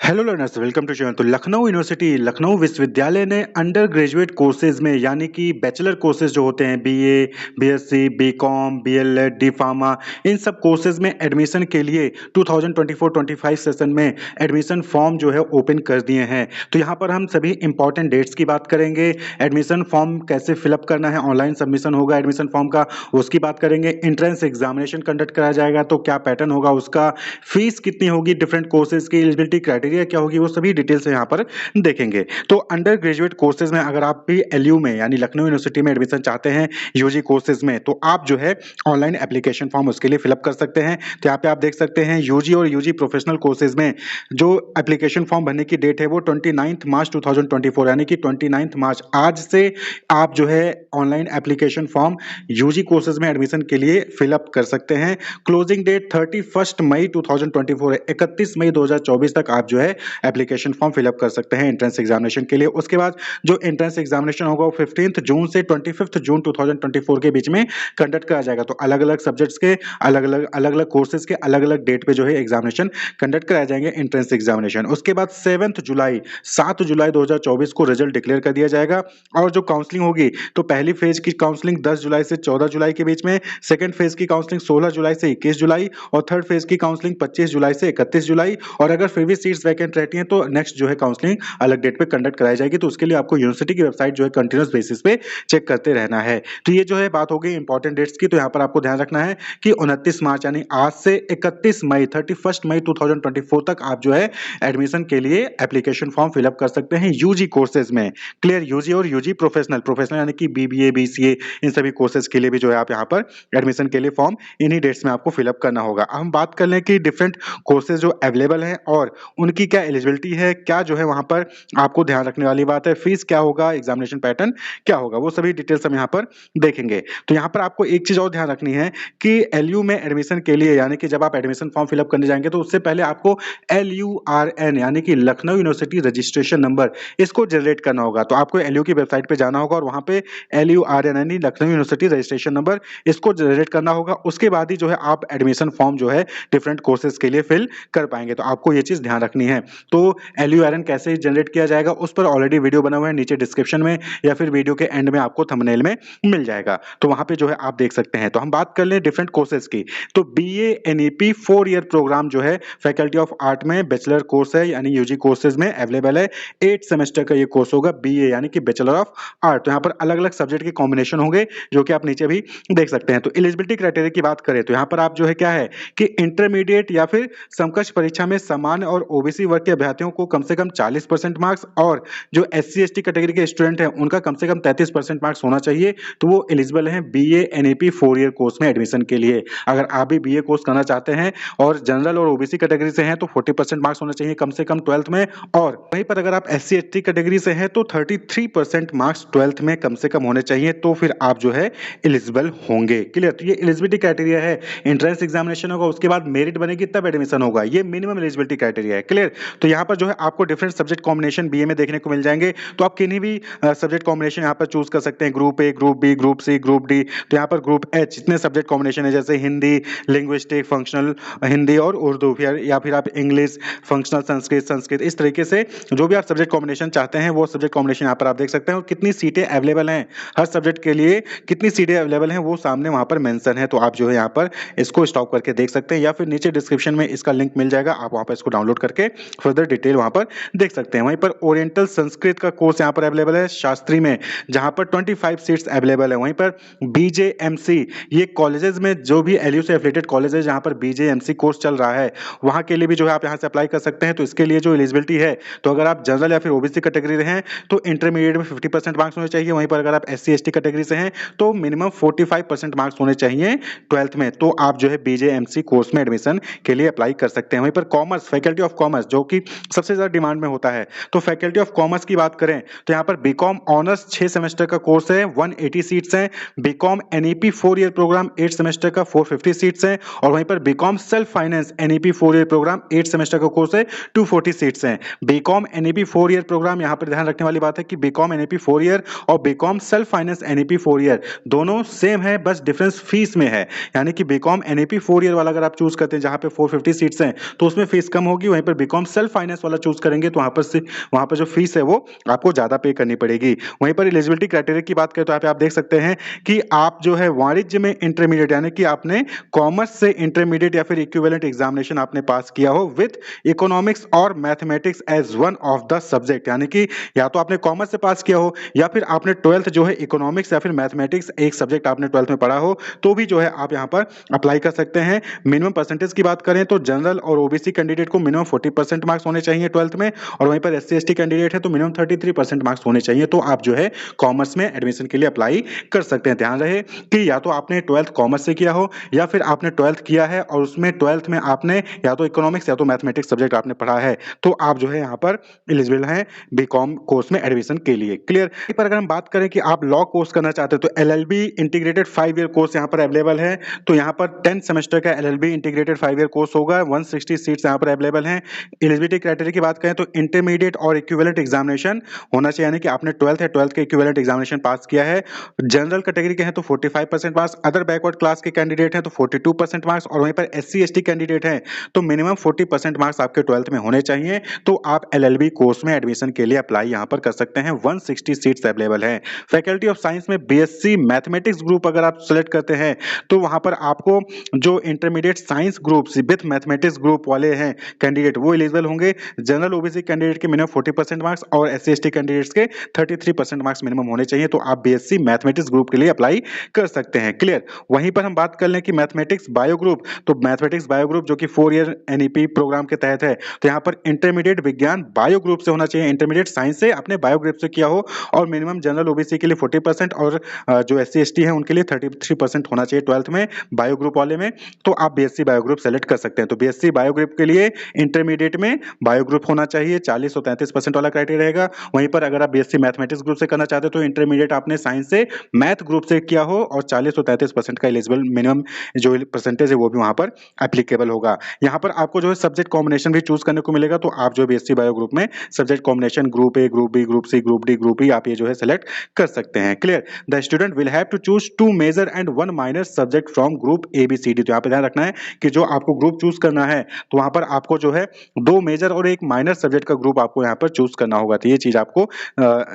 Hello learners, welcome to channel. तो Lucknow university Lucknow विश्वविद्यालय ने अंडर ग्रेजुएट कोर्सेज में यानी कि बैचलर कोर्सेज जो होते हैं BA, BSc, BCom, BLEd, D pharma, इन सब कोर्सेज में एडमिशन के लिए 2024-25 सेशन में एडमिशन फॉर्म जो है ओपन कर दिए हैं। तो यहाँ पर हम सभी इंपॉर्टेंट डेट्स की बात करेंगे, एडमिशन फॉर्म कैसे फिलअप करना है, ऑनलाइन सबमिशन होगा एडमिशन फॉर्म का, उसकी बात करेंगे। एंट्रेंस एग्जामिनेशन कंडक्ट कराया जाएगा तो क्या पैटर्न होगा उसका, फीस कितनी होगी, डिफरेंट कोर्सेज की एलिजिबिलिटी क्राइटेरिया क्या होगी, वो सभी डिटेल्स यहाँ पर देखेंगे। तो अंडर ग्रेजुएट कोर्सेज में अगर आप भी एलयू में यानी लखनऊ यूनिवर्सिटी में एडमिशन चाहते हैं यूजी कोर्सेज में, तो आप जो है ऑनलाइन एप्लीकेशन फॉर्म उसके लिए फिलअप कर सकते हैं। तो यहाँ पे आप देख सकते हैं यूजी और यूजी प्रोफेशनल कोर्सेज में जो एप्लीकेशन फॉर्म भरने की डेट है वो 29 मार्च 2024 यानी कि 29 मार्च आज से आप जो है online application form UG courses में एडमिशन के लिए फिलअप कर सकते हैं। क्लोजिंग डेट 31 मई 2024 है, 31 मई 2024 तक आप जो है एप्लीकेशन फॉर्म फिलअप कर सकते हैं एंट्रेंस एग्जामिनेशन के लिए। उसके बाद जो एंट्रेंस एग्जामिनेशन होगा वो 15 जून से 25 जून 2024 के बीच में कंडक्ट करा जाएगा। तो अलग अलग सब्जेक्ट्स के अलग अलग कोर्सेज के अलग अलग डेट पे जो है एग्जामिनेशन कंडक्ट कराए जाएंगे एंट्रेंस एग्जामिनेशन। उसके बाद 7 जुलाई 2024 को रिजल्ट डिक्लेयर कर दिया जाएगा। और जो काउंसलिंग होगी तो पहली फेज की काउंसलिंग 10 जुलाई से 14 जुलाई के बीच में, सेकंड फेज की काउंसलिंग 16 जुलाई से 21 जुलाई और थर्ड फेज की काउंसलिंग 25 जुलाई से 31 जुलाई। और अगर फिर भी सीट्स वैकेंट रहती हैं तो नेक्स्ट जो है काउंसलिंग अलग डेट पे कंडक्ट कराई जाएगी। तो उसके लिए आपको यूनिवर्सिटी की वेबसाइट जो है कंटिन्यूस बेसिस पे चेक करते रहना है। तो ये जो है बात हो गई इंपॉर्टेंट डेट्स की। तो यहाँ पर आपको ध्यान रखना है कि 29 मार्च यानी आज से 31 मई 2024 तक आप जो है एडमिशन के लिए एप्लीकेशन फॉर्म फिलअप कर सकते हैं यूजी कोर्सेज में। क्लियर, यूजी और यूजी प्रोफेशनल यानी कि बीबीए, बीसीए, इन सभी कोर्सेज के लिए भी जो है आप यहाँ पर एडमिशन के लिए फॉर्म इन्हीं डेट्स में आपको फिलअप करना होगा। अब हम बात कर लें कि डिफरेंट कोर्सेज जो अवेलेबल हैं और उनकी क्या एलिजिबिलिटी है, क्या जो है वहां पर आपको ध्यान रखने वाली बात है, फीस क्या होगा, एग्जामिनेशन पैटर्न क्या होगा, वो सभी डिटेल्स हम यहाँ पर देखेंगे। तो यहाँ पर आपको एक चीज और ध्यान रखनी है कि एलयू में एडमिशन के लिए यानी कि जब आप एडमिशन फॉर्म फिलअप करने जाएंगे तो उससे पहले आपको LURN यानी कि लखनऊ यूनिवर्सिटी रजिस्ट्रेशन नंबर, इसको जनरेट करना होगा। तो आपको एलयू की वेबसाइट पे जाना होगा और वहां पे LURN यानी लखनऊ यूनिवर्सिटी रजिस्ट्रेशन नंबर, इसको जनरेट करना होगा। उसके बाद ही जो है आप एडमिशन फॉर्म जो है डिफरेंट कोर्सेज के लिए फिल कर पाएंगे। तो आपको ये चीज ध्यान रखनी है। तो LURN कैसे जनरेट किया जाएगा उस पर ऑलरेडी वीडियो बना हुआ है, नीचे डिस्क्रिप्शन में या फिर वीडियो के एंड में आपको थंबनेल में मिल जाएगा। तो वहां पे जो है आप देख सकते हैं। तो हम बात कर लें डिफरेंट कोर्सेज की। तो BA NEP 4 ईयर प्रोग्राम जो है फैकल्टी ऑफ आर्ट में बैचलर कोर्स है यानी यूजी कोर्सेज में अवेलेबल है। 8 सेमेस्टर का ये कोर्स होगा BA यानी कि बैचलर ऑफ आर्ट। तो यहाँ पर अलग अलग सब्जेक्ट के कॉम्बिनेशन होंगे जो कि आप नीचे भी देख सकते हैं। तो एलिजिबिलिटी क्राइटेरिया की बात करें तो यहाँ पर आप जो है क्या है कि इंटरमीडिएट या फिर समकक्ष परीक्षा में सामान्य और ओबीसी वर्ग के अभ्यर्थियों को कम से कम 40% मार्क्स और जो SC ST कैटेगरी के स्टूडेंट हैं उनका कम से कम 33% मार्क्स होना चाहिए। तो वो एलिजिबल हैं BA NEP 4 ईयर कोर्स में एडमिशन के लिए। अगर आप भी BA कोर्स करना चाहते हैं और जनरल और ओबीसी कैटेगरी से हैं तो 40% मार्क्स होना चाहिए कम से कम 12th में। और वहीं पर अगर आप SC ST कैटेगरी से हैं तो 33% मार्क्स 12th में कम से कम होने चाहिए। तो फिर आप जो है एलिजिबल होंगे। क्लियर, तो ये एलिजिबिलिटी क्राइटेरिया है। एंट्रेंस एग्जामिनेशन होगा, उसके बाद मेरिट बनेगी तब एडमिशन होगा। ये मिनिमम एलिजिबिलिटी क्राइटेरिया है। क्लियर, तो यहाँ पर जो है आपको डिफरेंट सब्जेक्ट कॉम्बिनेशन BA में देखने को मिल जाएंगे। तो आप किन्हीं भी सब्जेक्ट कॉम्बिनेशन यहाँ पर चूज कर सकते हैं, group A, group B, group C, group D। तो यहाँ पर ग्रुप H जितने सब्जेक्ट कॉम्बिनेशन है जैसे हिंदी, लिंग्विस्टिक, फंक्शनल हिंदी और उर्दू, या फिर आप इंग्लिश, फंक्शनल संस्कृत, इस तरीके से जो भी आप सब्जेक्ट कॉम्बिनेशन चाहते हैं वो सब्जेक्ट कॉम्बिनेशन यहाँ पर आप देख सकते हैं। और कितनी सीटें अवेलेबल हैं हर सब्जेक्ट के लिए, कितनी सीटें अवेलेबल हैं वो सामने वहाँ पर मेंशन है। तो आप जो है यहाँ पर इसको स्टॉप करके देख सकते हैं या फिर नीचे डिस्क्रिप्शन में इसका लिंक मिल जाएगा, आप वहाँ पर इसको डाउनलोड करके फर्दर डिटेल वहाँ पर देख सकते हैं। वहीं पर ओरिएंटल संस्कृत का कोर्स यहाँ पर अवेलेबल है शास्त्री में, जहाँ पर 25 सीट्स अवेलेबल है। वहीं पर BJMC, ये कॉलेजेस में जो भी एलयू से एफिलिएटेड कॉलेज है जहाँ पर BJMC कोर्स चल रहा है वहाँ के लिए भी जो है आप यहाँ से अप्लाई कर सकते हैं। तो इसके लिए जो एलिजिबिलिटी है, तो अगर आप जनरल या फिर ओबीसी कैटेगरी हैं तो इंटरमीडिएट में 50% मार्क्स होने चाहिए। वहीं पर अगर आप SC ST कैटेगरी से हैं तो मिनिमम 45% मार्क्स होने चाहिए 12th में। तो आप जो है BJMC कोर्स में एडमिशन के लिए अप्लाई कर सकते हैं। वहीं पर कॉमर्स, फैकल्टी ऑफ कॉमर्स जो कि सबसे ज्यादा डिमांड में होता है, तो फैकल्टी ऑफ कॉमर्स की बात करें तो यहाँ पर बीकॉम ऑनर्स 6 सेमेस्टर का कोर्स है, 180 सीट्स हैं। BCom NEP 4 year program 8 semester का 450 सीट्स हैं। और वहीं पर BCom self finance NEP 4 year program 8 semester का कोर्स है, 240 सीट्स हैं। बीकॉम NEP 4 ईयर प्रोग्राम, यहाँ पर ध्यान रखने वाली बात है कि बीकॉम NEP 4 ईयर और BCom self finance NEP 4 year दोनों सेम है, बस डिफरेंस फीस में है। यानी कि बीकॉम NEP 4 ईयर वाला अगर आप चूज करते हैं जहां पे 450 सीट्स हैं तो उसमें फीस कम होगी, वहीं पर बीकॉम बीकॉम सेल्फ फाइनेंस वाला चूज करेंगे तो वहाँ पर जो फीस है वो आपको ज़्यादा पे करनी पड़ेगी। वहीं पर एलिजिबिलिटी क्राइटेरिया की बात करें तो यहाँ पे आप देख सकते हैं कि आप जो है वाणिज्य में इंटरमीडिएट यानी कि आपने कॉमर्स से इंटरमीडिएट या फिर इक्विवेलेंट एग्जामिनेशन आपने पास किया हो विथ इकोनॉमिक्स और mathematics as one of the subject, यानी कि या तो आपने कॉमर्स से पास किया हो या फिर आपने ट्वेल्थ जो है इकोनॉमिक्स या फिर मैथमेटिक्स एक सब्जेक्ट आपने ट्वेल्थ में पढ़ा हो, तो भी जो है आप यहाँ पर अप्लाई कर सकते हैं। मिनिमम परसेंटेज की बात करें तो जनरल और ओबीसी कैंडिडेट को मिनिमम 40% मार्क्स होने चाहिए ट्वेल्थ में, और वहीं पर एससी एसटी कैंडिडेट है तो मिनिमम 33% मार्क्स होने चाहिए, तो आप जो है कॉमर्स में एडमिशन के लिए अप्लाई कर सकते हैं। ध्यान रहे कि या तो आपने ट्वेल्थ कॉमर्स से किया हो या फिर आपने ट्वेल्थ किया है और उसमें ट्वेल्थ में आपने या तो इकोनॉमिक्स या तो मैथमेटिक्स सब्जेक्ट आपने पढ़ा है, तो आप जो है यहाँ पर एलिजिबल हैं बीकॉम कोर्स में एडमिशन के लिए। क्लियर। पर अगर हम बात करें कि आप लॉ कोर्स करना चाहते हैं तो एलएलबी इंटीग्रेटेड 5 ईयर कोर्स यहाँ पर अवेलेबल है। तो यहाँ पर 10 सेमेस्टर का एलएलबी इंटीग्रेटेड 5 ईयर कोर्स होगा, 160 सीट्स यहाँ पर अवेलेबल हैं। एलिजिबिलिटी क्राइटेरिया की बात करें तो इंटरमीडिएट और इक्विवेलेंट एग्जामिनेशन होना चाहिए, यानी कि आपने ट्वेल्थ है, ट्वेल्थ के इक्विवेलेंट एग्जामिनेशन पास किया है। जनरल कैटेगरी के हैं तो 45% मार्क्स, अदर बैकवर्ड क्लास के कैंडिडेट हैं तो 42% मार्क्स, और वहीं पर एससी एसटी कैंडिडेट हैं तो मिनिमम 40% मार्क्स आपके ट्वेल्थ में होने चाहिए, तो आप एलएलबी कोर्स में एडमिशन के लिए अप्लाई यहाँ पर कर सकते हैं। 160 सीट्स अवेलेबल हैं। फैकल्टी ऑफ साइंस में बीएससी मैथमेटिक्स ग्रुप अगर आप सेलेक्ट करते हैं तो वहां पर आपको जो intermediate science group with mathematics group वाले हैं कैंडिडेट वो एलिजिबल होंगे। जनरल ओबीसी कैंडिडेट के मिनिमम 40% मार्क्स और एससी एसटी कैंडिडेट्स के 33% मार्क्स मिनिमम होने चाहिए, तो आप बीएससी मैथमेटिक्स ग्रुप के लिए अप्लाई कर सकते हैं। क्लियर। वहीं पर हम बात कर लें कि मैथमेटिक्स बायो ग्रुप, तो मैथमेटिक्स बायो ग्रुप जो कि 4 ईयर एनईपी प्रोग्राम के तहत है, तो यहाँ पर इंटरमीडिएट विज्ञान बायो ग्रुप से होना चाहिए, इंटरमीडिएट साइंस से अपने बायो ग्रुप से किया हो, और मिनिमम जनरल ओबीसी के लिए 40% और जो एससी एसटी है उनके लिए 33% होना चाहिए ट्वेल्थ में बायो ग्रुप वाले में, तो आप बीएससी बायो ग्रुप सेलेक्ट कर सकते हैं। तो बीएससी बायो ग्रुप के लिए इंटरमीडिएट में बायो ग्रुप होना चाहिए, 40 और 33% वाला क्राइटेरिया रहेगा। वहीं पर अगर आप बीएससी मैथमेटिक्स ग्रुप से करना चाहते हो तो इंटरमीडिएट आपने साइंस से मैथ ग्रुप से किया हो और 40 और 33% का एलिजिबल मिनिमम जो परसेंटेज है वो भी वहां पर एप्लीकेबल होगा। यहाँ पर आपको जो है सब्जेक्ट कॉम्बिनेशन भी चूज करने को मिलेगा, तो आप जो बीएससी बायो ग्रुप में subject combination group A, group B, group C, group D, group E आप ये जो है सेलेक्ट कर सकते हैं। Clear. The student will have to choose 2 major and 1 minor subject from group A B C D. तो यहाँ पे ध्यान रखना है कि जो आपको ग्रुप चूज करना है तो वहां पर आपको जो है 2 मेजर और 1 माइनर सब्जेक्ट का ग्रुप आपको यहाँ पर चूज करना होगा। तो ये चीज आपको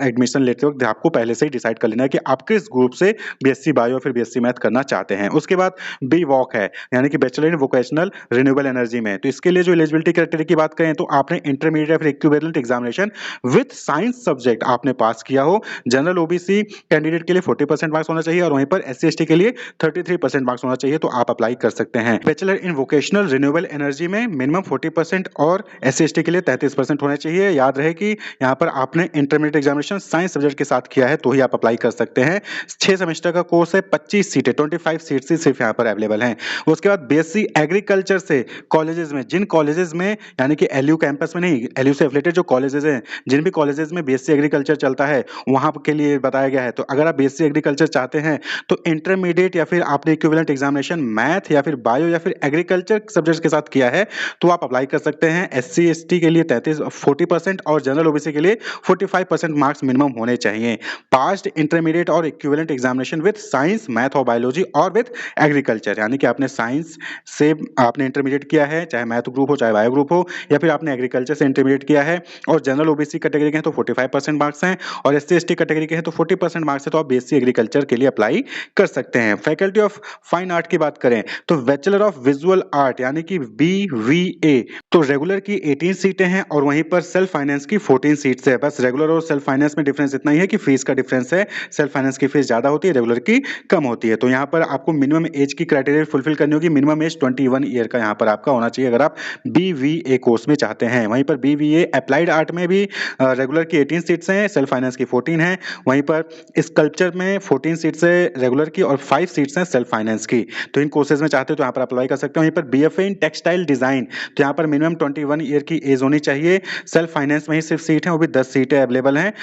एडमिशन लेते वक्त आपको पहले से ही डिसाइड कर लेना है कि आप किस ग्रुप से बीएससी बायो फिर बीएससी मैथ करना चाहते हैं। उसके बाद बी वॉक है, यानी कि bachelor in vocational renewable energy में, तो इसके लिए जो एलिजिबिलिटी क्राइटेरिया की बात करें तो आपने इंटरमीडिएट या फिर equivalent examination with science subject आपने पास किया हो। जनरल ओबीसी कैंडिडेट के लिए 40% मार्क्स होना चाहिए और वहीं पर एससी एसटी के लिए 33% मार्क्स होना चाहिए, तो आप अप्लाई कर सकते हैं। Bachelor in vocational renewable energy में मिनिमम 40% और एससी एसटी के लिए 33% होना चाहिए। याद रहे कि यहाँ पर आपने इंटरमीडिएट एग्जामिनेशन साइंस सब्जेक्ट के साथ किया है तो ही आप अप्लाई कर सकते हैं। 6 सेमेस्टर का कोर्स है, 25 सीटें 25 सीट्स ही सिर्फ यहाँ पर अवेलेबल हैं। उसके बाद बीएससी एग्रीकल्चर से कॉलेजेस में, जिन कॉलेजेस में यानी कि एलयू कैंपस में नहीं, एलयू से एफिलेटेड जो कॉलेजेस हैं, जिन भी कॉलेजेस में बीएससी एग्रीकल्चर चलता है वहां के लिए बताया गया है। तो अगर आप बीएससी एग्रीकल्चर चाहते हैं तो इंटरमीडिएट या फिर आपने इक्विवेलेंट एग्जामिनेशन मैथ या फिर बायो या फिर एग्रीकल्चर सब्जेक्ट के साथ किया है तो आप अप्लाई कर सकते हैं। एससी एसटी के लिए 40% और जनरल ओबीसी के लिए 45% मार्क्स मिनिमम होने चाहिए। पास्ट इंटरमीडिएट और equivalent examination with science math और बायोलॉजी और विद एग्रीकल्चर, यानी कि आपने साइंस से आपने इंटरमीडिएट किया है, चाहे मैथ ग्रुप हो चाहे बायो ग्रुप हो, या फिर आपने एग्रीकल्चर से इंटरमीडिएट किया है और जनरल ओबीसी कैटेगरी के हैं तो 45% मार्क्स हैं और एससी एसटी कैटेगरी के हैं तो 40% मार्क्स है, तो आप बीएससी एग्रीकल्चर के लिए अप्लाई कर सकते हैं। फैकल्टी ऑफ फाइन आर्ट की बात करें तो बैचलर ऑफ विजुअल आर्ट यानी कि BVA, तो रेगुलर की 18 सीटें हैं और वहीं पर सेल्फ फाइनेंस की 14 सीट्स है। बस रेगुलर और सेल्फ फाइनेंस में डिफरेंस इतना ही है कि फीस का डिफरेंस है, सेल्फ फाइनेंस की फीस ज्यादा होती है, रेगुलर की कम होती है। तो यहाँ पर आपको मिनिमम एज की क्राइटेरिया फुलफिल करनी होगी, मिनिमम एज 21 ईयर का यहाँ पर आपका होना चाहिए अगर आप BVA कोर्स में चाहते हैं। वहीं पर BVA अप्लाइड आर्ट में भी रेगुलर की 18 सीट्स हैं, सेल्फ फाइनेंस की 14 हैं। वहीं पर स्कल्पचर में 14 सीट्स है रेगुलर की और 5 सीट्स हैं सेल्फ फाइनेंस की। तो इन कोर्सेज में चाहते हो तो यहाँ पर अप्लाई कर सकते हो। वहीं पर BFA इन टेक्सटाइल डिजाइन, तो यहाँ पर मिनिमम 21 ईयर की एज होनी चाहिए। सेल्फ फाइनेंस में ही सिर्फ सीट है, वो भी 10 सीटें अवेलेबल हैं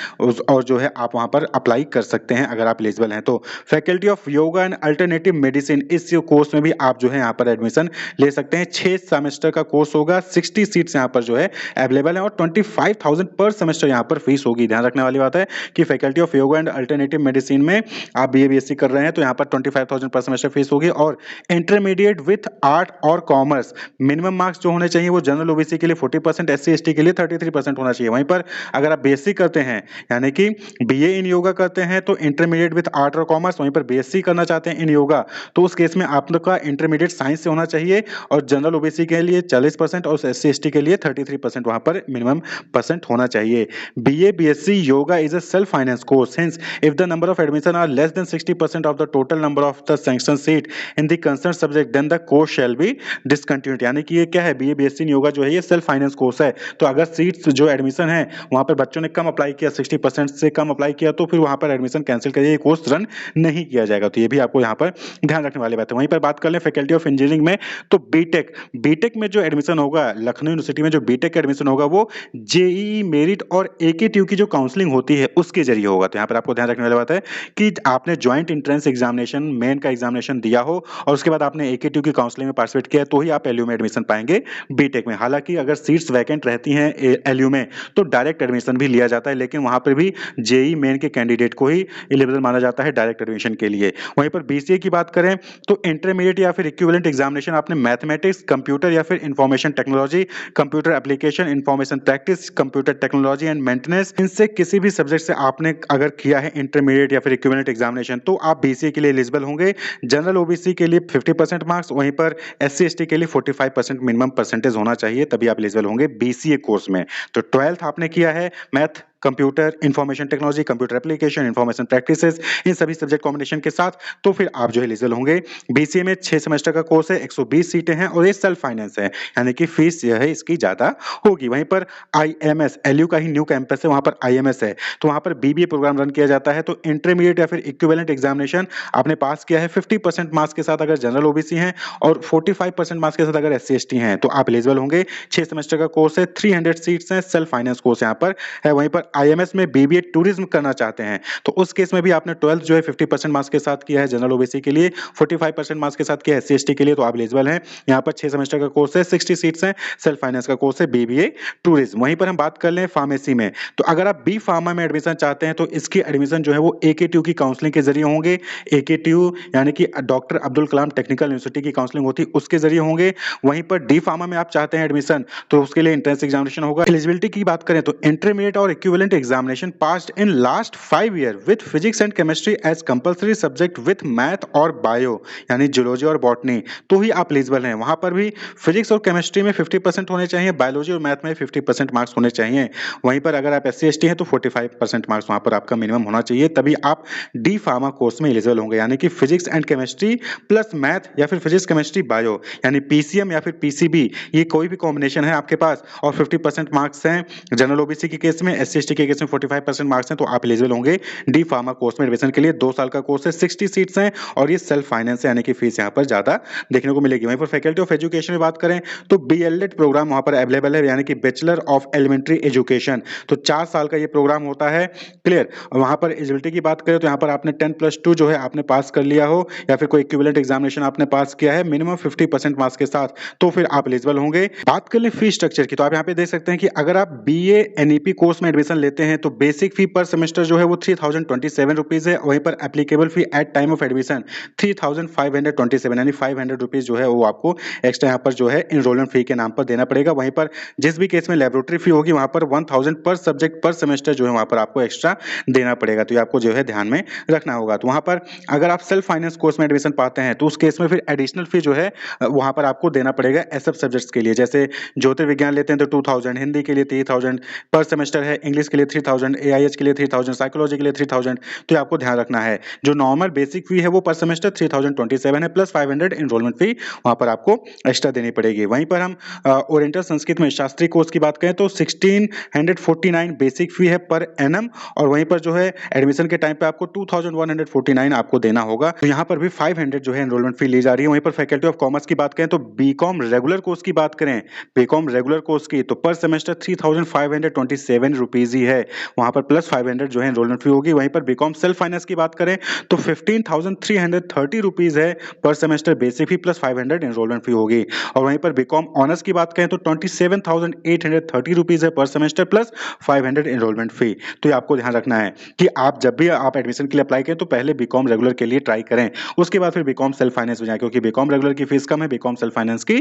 और जो है आप वहां पर अप्लाई कर सकते हैं अगर आप एलिजिबल हैं तो। Faculty of yoga and alternative medicine, इस कोर्स में भी आप जो है यहाँ पर एडमिशन ले सकते हैं। 6 सेमेस्टर का कोर्स होगा, 60 सीट्स यहाँ पर जो है अवेलेबल है और 25,000 पर सेमेस्टर यहाँ पर फीस होगी। ध्यान रखने वाली बात है कि faculty of yoga and alternative medicine में आप BA BSc कर रहे हैं तो यहाँ पर 25,000 पर सेमेस्टर फीस होगी। और इंटरमीडिएट विथ आर्ट और कॉमर्स मिनिमम मार्क्स जो होने चाहिए वो जनरल OBC ओबीसी के लिए 40%, एससी एसटी के लिए 33% होना चाहिए। वहीं पर अगर आप बीएससी करते हैं यानी कि बीए इन योगा करते हैं तो इंटरमीडिएट विद आर्ट और कॉमर्स, वहीं पर बीएससी करना चाहते हैं इन योगा तो उस केस में आपका इंटरमीडिएट साइंस से होना चाहिए और जनरल ओबीसी के लिए 40% और एससी एसटी के लिए 33% वहां पर मिनिमम परसेंट होना चाहिए। BA BSc yoga is a self finance course, hence if the number of admission are less than 60% of the total number of the sanctioned seat in the concerned subject then the course shall be discontinued। यानी कि ये क्या है, BA BSc yoga जो है ये self finance course है, तो अगर सीट्स जो एडमिशन है वहां पर बच्चों ने कम अप्लाई किया, 60% से कम अप्लाई किया तो फिर वहां पर एडमिशन कैंसिल करिए, कोर्स रन नहीं किया जाएगा। तो ये भी आपको यहाँ पर ध्यान रखने वाली बात है। वहीं पर बात कर लें फैकल्टी ऑफ इंजीनियरिंग में, तो बीटेक बीटेक में जो एडमिशन होगा लखनऊ यूनिवर्सिटी में, जो बीटेक का एडमिशन होगा वो जेईई मेरिट और एकेटीयू की जो काउंसलिंग होती है उसके जरिए होगा। तो यहाँ पर आपको ध्यान रखने वाली बात है कि आपने ज्वाइंट एंट्रेंस एग्जामिनेशन मेन का एग्जामिनेशन दिया हो और उसके बाद आपने एकेटीयू की काउंसलिंग में पार्टिसिपेट किया तो ही आप एलयू में एडमिशन पाएंगे बीटेक में। हालांकि अगर सीट्स वैकेंट रहती हैं एलयू में तो डायरेक्ट एडमिशन भी लिया जाता है, लेकिन वहां पर भी जेईई मेन के कैंडिडेट को ही एलिजिबल माना जाता है डायरेक्ट एडमिशन के लिए। वहीं पर बीसीए की बात करें तो इंटरमीडिएट या फिर इक्विवेलेंट एग्जामिनेशन आपने मैथमेटिक्स, कंप्यूटर या फिर information technology, computer application, information practice, computer technology and maintenance, इनसे किसी भी सब्जेक्ट से आपने अगर किया है इंटरमीडिएट या फिर इक्विवेलेंट एग्जामिनेशन तो आप बीसीए के लिए एलिजिबल होंगे। जनरल ओबीसी के लिए 50% मार्क्स, वहीं पर एससी एसटी के लिए 45% मिनिमम परसेंटेज होना चाहिए, तभी आप एलिजिबल होंगे बीसीए कोर्स में। तो 12th आपने किया है math, computer, information technology, computer application, information practices, इन सभी सब्जेक्ट कॉम्बिनेशन के साथ तो फिर आप जो है एलिजिबल होंगे। बीसीए में 6 सेमेस्टर का कोर्स है, 120 सीटें हैं और ये सेल्फ फाइनेंस है, यानी कि फीस जो है इसकी ज्यादा होगी। वहीं पर आईएमएस एलयू का ही न्यू कैंपस है, वहां पर आईएमएस है तो वहां पर बीबीए प्रोग्राम रन किया जाता है। तो इंटरमीडिएट या फिर इक्विवेलेंट एग्जामिनेशन आपने पास किया है 50% मार्क्स के साथ अगर जनरल ओबीसी हैं और 45% मार्क्स के साथ अगर एससी एसटी हैं तो आप एलिजिबल होंगे। 6 सेमेस्टर का कोर्स है, 300 सीट्स हैं, सेल्फ फाइनेंस कोर्स यहाँ पर है। वहीं पर आईएमएस में बीबीए टूरिज्म करना चाहते हैं तो उस केस में भी आपने 12th जो है 50% मार्क्स के साथ किया है जनरल ओबीसी के लिए, 45% मार्क्स के साथ किया है एससी एसटी के लिए, तो आप एलिजिबल हैं। यहाँ पर 6 सेमेस्टर का कोर्स है, 60 सीट्स हैं, सेल्फ फाइनेंस का कोर्स है बीबीए टूरिज्म। वहीं पर हम बात कर लें फार्मेसी में, तो अगर आप बी फार्मा में एडमिशन चाहते हैं तो इसकी एडमिशन जो है वो एकेटीयू की काउंसलिंग के जरिए होंगे। एकेटीयू यानी कि doctor Abdul Kalam technical university की काउंसलिंग होती है उसके जरिए होंगे। वहीं पर डी फार्मा में आप चाहते हैं एडमिशन तो उसके लिए एंट्रेंस एग्जामिनेशन होगा। एलिजिबिलिटी की बात करें तो इंटरमीडिएट और equivalent examination passed in last 5 year with physics and chemistry as compulsory subject with math और बायो यानी जूलॉजी और बॉटनी तो ही आप एलिजिबल हैं। वहां पर भी फिजिक्स और केमिस्ट्री में 50% होने चाहिए, बायोलॉजी और मैथ में 50% मार्क्स होने चाहिए। वहीं पर अगर आप एससी एसटी हैं तो 45% मार्क्स वहां पर आपका मिनिमम होना चाहिए, तभी आप डी फार्मा कोर्स में एलिजिबल होंगे, यानी कि physics and chemistry plus math या फिर फिजिक्स केमिस्ट्री बायो यानी पीसीएम या फिर पीसीबी, ये कोई भी कॉम्बिनेशन है आपके पास और 50% मार्क्स हैं जनरल ओबीसी के केस में, एससी एसटी के केस में 45% मार्क्स हैं तो आप एलिजिबल होंगे डी फार्मा कोर्स में एडमिशन के लिए। 2 साल का कोर्स है, 60 सीट्स हैं और ये सेल्फ फाइनेंस है, यानी कि फीस यहाँ पर ज्यादा देखने को मिलेगी। वहीं पर फैकल्टी ऑफ एजुकेशन में बात करें तो बीएलएड प्रोग्राम वहां पर अवेलेबल है, यानी कि बैचलर ऑफ एलिमेंट्री एजुकेशन, तो 4 साल का ये प्रोग्राम होता है। क्लियर। वहां पर एलिजिबिलिटी की बात करें तो यहाँ पर आपने 10+2 जो है आपने पास कर लिया हो या फिर कोई इक्विवेलेंट एग्जामिनेशन आपने पास किया है मिनिमम 50% मार्क्स के साथ तो फिर आप एलिजिबल होंगे। बात कर लें फी स्ट्रक्चर की, तो आप यहाँ पे देख सकते हैं कि अगर आप बीए एनईपी कोर्स में एडमिशन लेते हैं तो बेसिक फी पर सेमेस्टर जो है वो 3027 रुपीज है। वहीं पर applicable fee at time of admission 3527 यानी 500 रुपीज जो है वो आपको एक्स्ट्रा यहाँ पर जो है इनरोलमेंट फी के नाम पर देना पड़ेगा। वहीं पर जिस भी केस में लेबोरेटरी फी होगी वहां पर 1000 पर सब्जेक्ट पर सेमेस्टर जो है वहां पर आपको एक्स्ट्रा देना पड़ेगा, तो ये आपको जो है ध्यान में रखना होगा। तो वहां पर अगर आप सेल्फ फाइनेंस कोर्स में एडमिशन पाते हैं तो उस केस में फिर एडिशनल फी जो है वहां पर आपको देना पड़ेगा एसएफ सब्जेक्ट्स के लिए। जैसे ज्योतिर्विज्ञान लेते हैं तो 2000, हिंदी के लिए 3000 पर सेमेस्टर है, इंग्लिश के लिए 3000, एआईएच के लिए 3000, साइकोलॉजी के लिए 3000, तो ये आपको ध्यान रखना है। जो नॉर्मल बेसिक फी है वो पर सेमेस्टर 3027 है प्लस 500 इनरोलमेंट फी वहां पर आपको एक्स्ट्रा देनी पड़ेगी। वहीं पर हम ओरिएंटल संस्कृत में शास्त्रीय कोर्स की बात करें तो 1649 बेसिक फी है पर एनम और वहीं पर जो है एडमिशन के टाइम पे आपको 2149 आपको देना होगा। तो यहाँ पर भी 500 जो है एनरोलमेंट फी ली जा रही है। वहीं पर फैकल्टी ऑफ कॉमर्स की बात करें तो बीकॉम रेगुलर कोर्स की बात करें, बीकॉम रेगुलर कोर्स की तो पर सेमेस्टर 3527 रुपीज ही है वहाँ पर प्लस 500 जो है एनरोलमेंट फी होगी। वहीं पर बीकॉम सेल्फ फाइनेंस की बात करें तो 15,330 रुपीज है पर semester basic fee plus 500 enrolment fee होगी। और वहीं पर बीकॉम ऑनर्स की बात करें तो 27,830 रुपीज है पर सेमेस्टर प्लस 500 एनरोलमेंट फी। तो ये आपको ध्यान रखना है कि आप जब भी आप एडमिशन के लिए अप्लाई करें तो पहले बीकॉम रेगुलर के लिए ट्राई करें, उसके बाद फिर बीकॉम सेल्फ फाइनेंस में जाएं, क्योंकि बीकॉम रेगुलर की फीस कम है, बीकॉम सेल्फ फाइनेंस की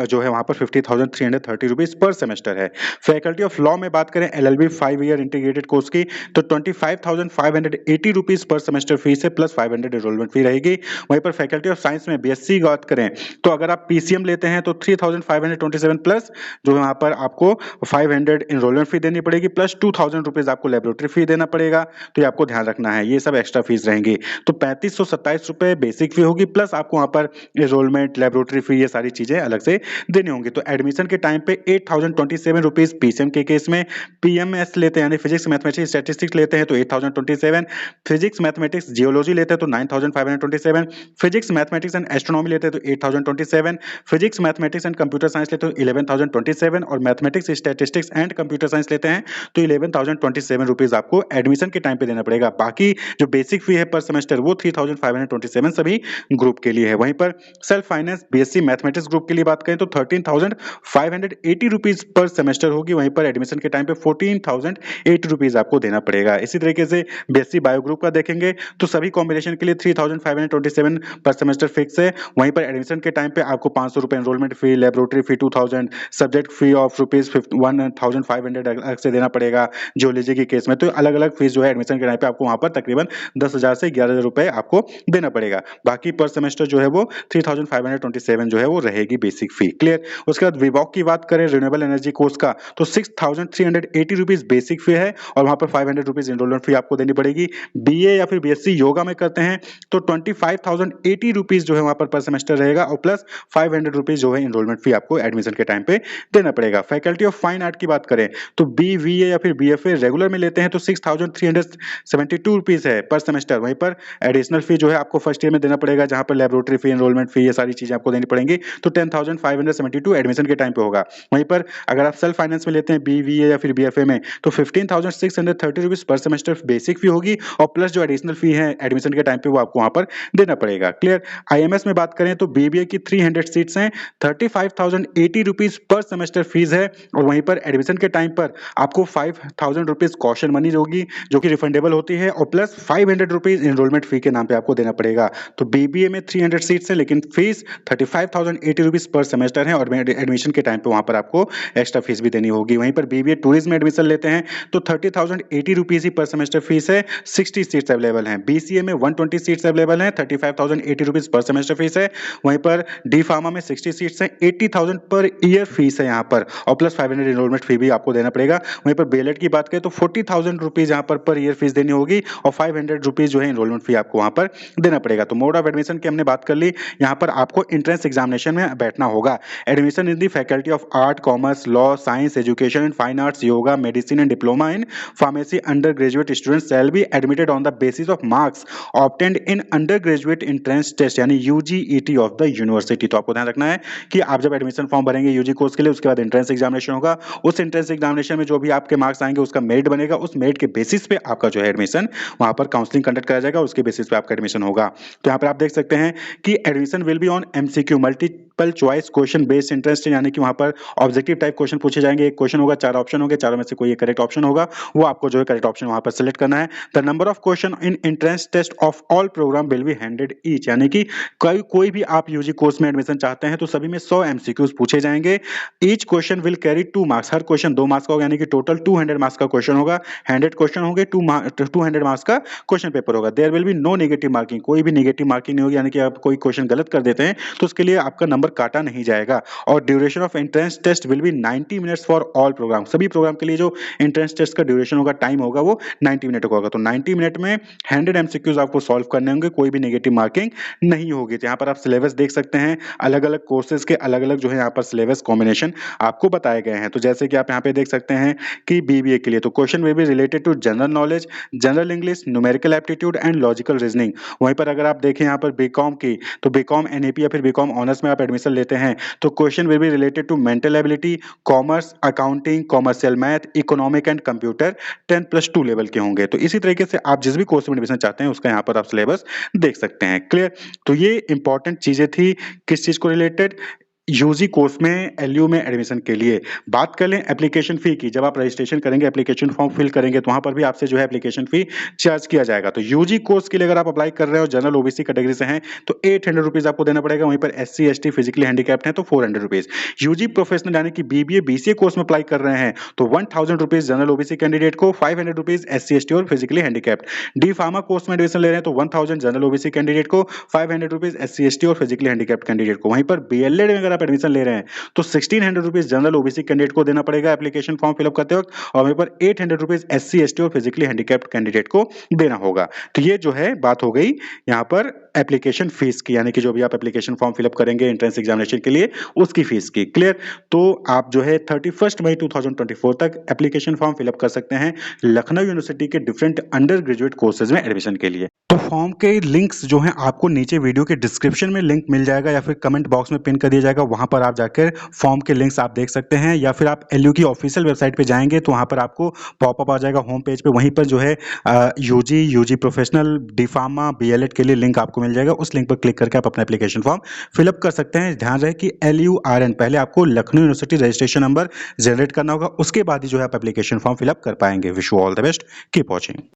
जो है वहां पर 50,330 रुपीज पर सेमेस्टर है। फैकल्टी ऑफ लॉ में बात करें एलएलबी 5 ईयर इंटीग्रेटेड कोर्स की तो 25,580 रुपीज पर सेमेस्टर फीस है प्लस 500 एनरोलमेंट फी रहेगी। वहीं पर फैकल्टी ऑफ साइंस में बीएससी की बात करें तो अगर आप पीसीएम लेते हैं तो 3,527 प्लस जो है वहां पर आपको 500 एनरोलमेंट फी देनी पड़ेगी प्लस 2,000 रुपीज आपको लेबोरेटरी फी देना पड़ेगा। तो ये आपको ध्यान रखना है, ये सब एक्स्ट्रा फीस रहेंगी। तो 3527 रुपए बेसिक फी होगी प्लस आपको वहां पर एनरोलमेंट लेबोरेटरी फी ये सारी चीजें अलग से देनी होंगी। तो एडमिशन के टाइम पे 8,027 रुपीज पीसीएम के केस में, पीएमएस लेते हैं यानी फिजिक्स मैथमेटिक्स स्टैटिस्टिक्स लेते हैं तो 8,027, फिजिक्स मैथमेटिक्स जियोलॉजी लेते हैं तो 9,527, फिजिक्स मैथमेटिक्स एंड एस्ट्रोनॉमी लेते हैं तो 8,027, physics mathematics and computer science लेते हैं तो 11,027 और mathematics statistics and computer science लेते हैं तो 11,027 रुपीज आपको एडमिशन के टाइम पे देना पड़ेगा। बाकी जो बेसिक फी है पर सेमेस्टर वो 3,527 सभी ग्रुप के लिए है। वहीं पर self finance BSc mathematics group के लिए बात करें तो 13,580 रुपीज पर सेमेस्टर होगी। वहीं पर एडमिशन के टाइम पे 14,080 रुपीज आपको देना पड़ेगा। इसी तरीके से बीएससी बायो ग्रुप का देखेंगे तो सभी कॉम्बिनेशन के लिए 3,527 पर सेमेस्टर फिक्स है। वहीं पर एडमिशन के टाइम पे आपको 500 रुपए enrolment fee, laboratory fee 2,000, subject fee of rupees 1,500 अलग से देना पड़ेगा जियोलॉजी के केस में। तो अलग अलग फीस जो है एडमिशन के टाइम पे आपको वहां पर तकरीबन 10,000 से 11,000 रुपए आपको देना पड़ेगा। बाकी पर सेमेस्टर जो है वो 3,527 जो है वो रहेगी बेसिक फी। क्लियर। उसके बाद विवॉक की बात करें रिन्यूएबल एनर्जी कोर्स का तो 6,380 रुपीज बेसिक फी है और वहां पर 500 रुपीज एनरोलमेंट फी आपको देनी पड़ेगी। बीए या फिर बीएससी योगा में करते हैं तो 25,080 रुपीज जो है वहां पर सेमेस्टर रहेगा और प्लस 500 रुपीज जो है एनरोलमेंट फी आपको एडमिशन के टाइम पे देना पड़ेगा। फैकल्टी ऑफ फाइन आर्ट की बात करें तो बीवीए या फिर बीएफए रेगुलर में लेते हैं तो 6,372 रुपीज है पर सेमेस्टर। वहीं पर एडिशनल फी जो है आपको फर्स्ट ईयर में देना पड़ेगा जहां पर लेबोरेटरी फी, एनरोलमेंट फी ये सारी चीजें आपको देनी पड़ेंगी तो 10,572 एडमिशन के टाइम पे होगा। वहीं पर अगर आप सेल्फ फाइनेंस में लेते हैं बीवीए या फिर बीएफए में तो 15,630 रुपीज पर सेमेस्टर बेसिक फी होगी और प्लस जो एडिशनल फी है एडमिशन के टाइम पे वो आपको वहां पर देना पड़ेगा। क्लियर। आईएमएस में बात करें तो बीबीए की 300 सीट्स हैं, 35,080 रुपीज पर सेमेस्टर फीस है और वहीं पर एडमिशन के टाइम पर आपको 5,000 रुपीज कॉशन मनी होगी जो कि रिफंडेबल होती है और प्लस 500 रुपीज एनरोलमेंट फी के नाम पे आपको देना पड़ेगा। तो बीबीए में 300 सीट्स है लेकिन फीस 35,080 रुपीज पर सेमेस्टर है और एडमिशन के टाइम पे वहां पर आपको एक्स्ट्रा फीस भी देनी होगी। वहीं पर बीबीए टूरिज्म में एडमिशन लेते हैं तो 30,080 रुपीज ही पर सेमेस्टर फीस है, 60 सीट्स अवेलेबल हैं। बीसीए में 120 सीट्स अवेलेबल हैं, 35,080 रुपीज पर सेमेस्टर फीस है। वहीं पर डी फार्मा में 60 सीट्स हैं, 80,000 पर ईयर फीस है यहाँ पर और प्लस 500 एनरोलमेंट फी भी आपको देना पड़ेगा। वहीं पर बीएलएड की बात करें तो 40,000 रुपीज यहाँ पर ईयर फीस देनी होगी और 500 रुपीज जो है एनरोलमेंट फी आपको वहां पर देना पड़ेगा। तो मोड ऑफ एडमिशन की हमने बात कर ली। यहाँ पर आपको एंट्रेंस एग्जामिनेशन में बैठना होगा। Admission in the faculty of art, commerce, law, science, education and fine arts, yoga, medicine and diploma in pharmacy under graduate students shall be admitted on the basis of marks obtained in under graduate entrance test यानी UGET of the university. तो आपको ध्यान रखना है कि आप जब admission form भरेंगे यूजी कोर्स के लिए उसके बाद एंट्रेंस एग्जामिनेशन होगा। उस एंट्रेंस एग्जामिनेशन में जो भी आपके मार्क्स आएंगे उसका मेरिट बनेगा, उस मेरिट के बेसिस पे आपका जो है एडमिशन वहां पर काउंसलिंग कंडक्ट कराया जाएगा, उसके बेसिस पे आपका एडमिशन होगा। तो यहाँ पर आप देख सकते हैं कि admission will be on MCQ multiple choice question based interest यानी कि वहां पर ऑब्जेक्टिव टाइप क्वेश्चन पूछे जाएंगे। एक क्वेश्चन होगा, 4 ऑप्शन होंगे, चारों में से कोई एक करेक्ट ऑप्शन होगा, वो आपको जो है करेक्ट ऑप्शन वहां पर सिलेक्ट करना है। The number of question in entrance test of all program will be 100 each यानी कि कोई भी आप यूजी कोर्स में एडमिशन चाहते हैं तो सभी में 100 एमसीक्यूज पूछे जाएंगे। Each question will carry 2 marks, her question 2 marks का होगा यानी कि टोटल 200 मार्क्स का क्वेश्चन होगा। 100 क्वेश्चन होंगे, 200 मार्क्स का क्वेश्चन पेपर होगा। There will be no negative marking, कोई भी नेगेटिव मार्किंग नहीं होगी यानी कि आप कोई क्वेश्चन गलत कर देते हैं तो उसके लिए आपका नंबर काटा नहीं जाएगा। और duration of entrance test will be 90 minutes for all program, सभी प्रोग्राम के लिए जो एंट्रेंस टेस्ट का ड्यूरेशन होगा, टाइम होगा वो 90 मिनट का होगा। तो 90 मिनट में 100 एमसीक्यूज आपको सॉल्व करने होंगे, कोई भी नेगेटिव मार्किंग नहीं होगी। तो यहाँ पर आप सिलेबस देख सकते हैं, अलग अलग कोर्सेज के अलग अलग जो है यहाँ पर सिलेबस कॉम्बिनेशन आपको बताए गए हैं। तो जैसे कि आप यहाँ पे देख सकते हैं कि बीबीए के लिए तो question will be related to general knowledge, general English, numerical aptitude and logical reasoning. वहीं पर अगर आप देखें यहाँ पर बीकॉम की तो बीकॉम एनएपी या फिर बीकॉम ऑनर्स में आप एडमिशन एडमिशन लेते हैं तो question will be related to mental ability, commerce, accounting, commercial math, economic and computer 10+2 level के होंगे। तो इसी तरीके से आप जिस भी कोर्स में एडमिशन चाहते हैं उसका यहाँ पर आप सिलेबस देख सकते हैं। क्लियर? तो ये इंपॉर्टेंट चीजें थी किस चीज को रिलेटेड, यूजी कोर्स में एलयू में एडमिशन के लिए। बात कर लें एप्लीकेशन फी की, जब आप रजिस्ट्रेशन करेंगे, एप्लीकेशन फॉर्म फिल करेंगे तो वहां पर भी आपसे जो है एप्लीकेशन फी चार्ज किया जाएगा। तो यूजी कोर्स के लिए अगर आप अप्लाई कर रहे हो, जनरल ओबीसी कैटेगरी से हैं तो 800 रुपीज आपको देना पड़ेगा। वहीं पर एससी एसटी फिजिकली हैंडीकैप्ड है तो 400 रुपीज। यूजी प्रोफेशनल यानी कि बीबीए बीसीए कोर्स में अप्लाई कर रहे हैं तो 1000 रुपीज जनरल ओबीसी कैंडिडेट को, 500 रुपीज एससी एसटी और physically handicapped. D pharma course में एडमिशन ले रहे हैं तो 1000 जनरल ओबीसी कैंडिडेट को, 500 रुपीज एससी एसटी और फिजिकली हैंडीकैप्ड कैंडिडेट को। वहीं पर बीएलएड में अगर आप एडमिशन ले रहे हैं तो 1600 रुपीज जनरल ओबीसी कैंडिडेट को देना पड़ेगा एप्लीकेशन फॉर्म फिलअप करते वक्त, और वहीं पर 800 रुपीज एससी एसटी और फिजिकली हैंडीकैप्ड कैंडिडेट को देना होगा। तो ये जो है बात हो गई यहाँ पर एप्लीकेशन फीस की, यानी कि जो भी आप एप्लीकेशन फॉर्म फिलअप करेंगे एंट्रेंस एग्जामिनेशन के लिए उसकी फीस की। क्लियर? तो आप जो है 31 मई 2024 तक एप्लीकेशन फॉर्म फिलअप कर सकते हैं लखनऊ यूनिवर्सिटी के डिफरेंट अंडर ग्रेजुएट कोर्सेज में एडमिशन के लिए। तो फॉर्म के लिंक्स जो हैं आपको नीचे वीडियो के डिस्क्रिप्शन में लिंक मिल जाएगा या फिर कमेंट बॉक्स में पिन कर दिया जाएगा, वहां पर आप जाकर फॉर्म के लिंक्स आप देख सकते हैं, या फिर आप एलयू की ऑफिशियल वेबसाइट पे जाएंगे तो वहां पर आपको पॉपअप आ जाएगा होम पेज पे, वहीं पर जो है UG professional, D pharma, BElEd के लिए लिंक आपको मिल जाएगा। उस लिंक पर क्लिक करके आप अपना एप्लीकेशन फॉर्म फिलअप कर सकते हैं। ध्यान रहे कि LURN पहले आपको Lucknow university registration number generate करना होगा, उसके बाद ही जो है आप एप्लीकेशन फॉर्म फिलअप कर पाएंगे। Wish you all the best, keep watching.